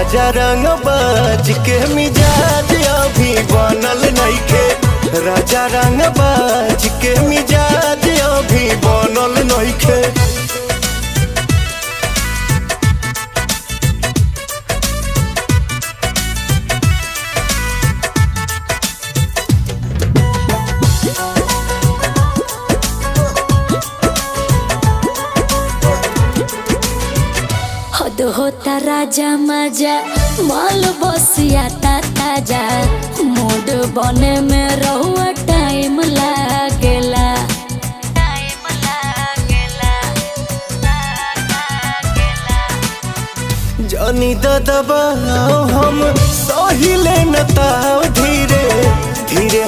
राजा रंग बाज के मिजाज अभी बनल नइखे। राजा रंग बाज के मिजाज अभी बनल नइखे। हद होता राजा मजा माल बसिया ताजा मूड बने में रहुआ टाइम लागेला। जानी दबाओ हम सही ले न ताव धीरे धीरे